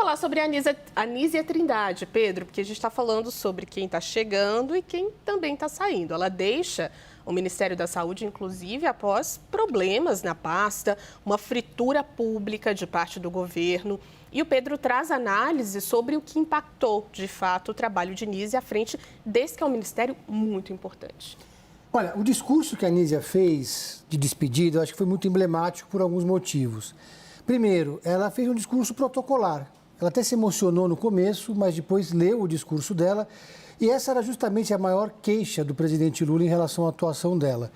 falar sobre a Anísia Trindade, Pedro, porque a gente está falando sobre quem está chegando e quem também está saindo. Ela deixa o Ministério da Saúde, inclusive, após problemas na pasta, uma fritura pública de parte do governo. E o Pedro traz análise sobre o que impactou, de fato, o trabalho de Anísia à frente desse que é um ministério muito importante. Olha, o discurso que a Anísia fez de despedida, eu acho que foi muito emblemático por alguns motivos. Primeiro, ela fez um discurso protocolar. Ela até se emocionou no começo, mas depois leu o discurso dela. E essa era justamente a maior queixa do presidente Lula em relação à atuação dela.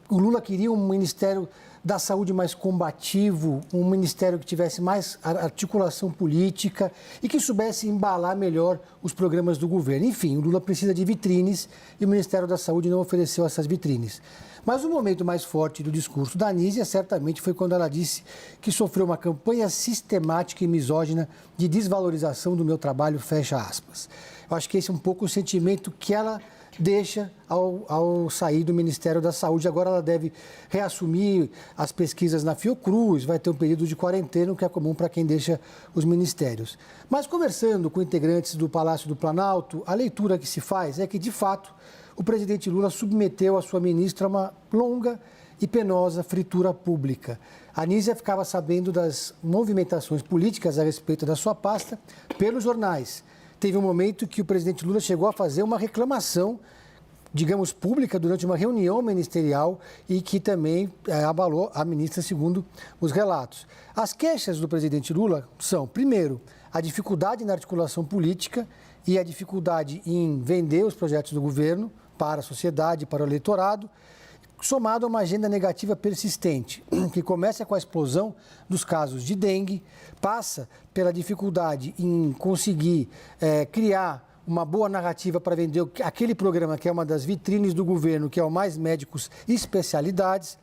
O Lula queria um Ministério da Saúde mais combativo, um ministério que tivesse mais articulação política e que soubesse embalar melhor os programas do governo. Enfim, o Lula precisa de vitrines e o Ministério da Saúde não ofereceu essas vitrines. Mas o momento mais forte do discurso da Anísia certamente foi quando ela disse que sofreu uma campanha sistemática e misógina de desvalorização do meu trabalho, fecha aspas. Eu acho que esse é um pouco o sentimento que ela deixa ao sair do Ministério da Saúde. Agora ela deve reassumir as pesquisas na Fiocruz, vai ter um período de quarentena, que é comum para quem deixa os ministérios. Mas conversando com integrantes do Palácio do Planalto, a leitura que se faz é que, de fato, o presidente Lula submeteu a sua ministra a uma longa e penosa fritura pública. A Anísia ficava sabendo das movimentações políticas a respeito da sua pasta pelos jornais. Teve um momento que o presidente Lula chegou a fazer uma reclamação, digamos, pública durante uma reunião ministerial e que também abalou a ministra, segundo os relatos. As queixas do presidente Lula são, primeiro, a dificuldade na articulação política e a dificuldade em vender os projetos do governo para a sociedade, para o eleitorado, somado a uma agenda negativa persistente, que começa com a explosão dos casos de dengue, passa pela dificuldade em conseguir criar uma boa narrativa para vender aquele programa que é uma das vitrines do governo, que é o Mais Médicos e Especialidades.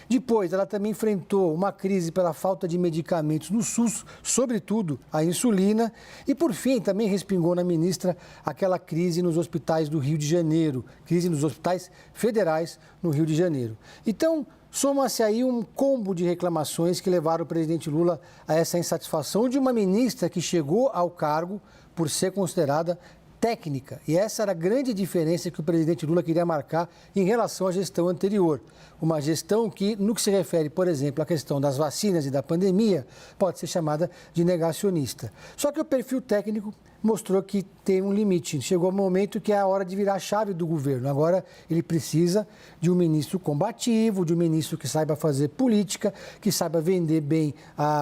Depois, ela também enfrentou uma crise pela falta de medicamentos no SUS, sobretudo a insulina. E, por fim, também respingou na ministra aquela crise nos hospitais do Rio de Janeiro, crise nos hospitais federais no Rio de Janeiro. Então, soma-se aí um combo de reclamações que levaram o presidente Lula a essa insatisfação de uma ministra que chegou ao cargo por ser considerada técnica. E essa era a grande diferença que o presidente Lula queria marcar em relação à gestão anterior. Uma gestão que, no que se refere, por exemplo, à questão das vacinas e da pandemia, pode ser chamada de negacionista. Só que o perfil técnico mostrou que tem um limite. Chegou o momento que é a hora de virar a chave do governo. Agora ele precisa de um ministro combativo, de um ministro que saiba fazer política, que saiba vender bem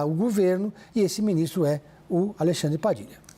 o governo, e esse ministro é o Alexandre Padilha.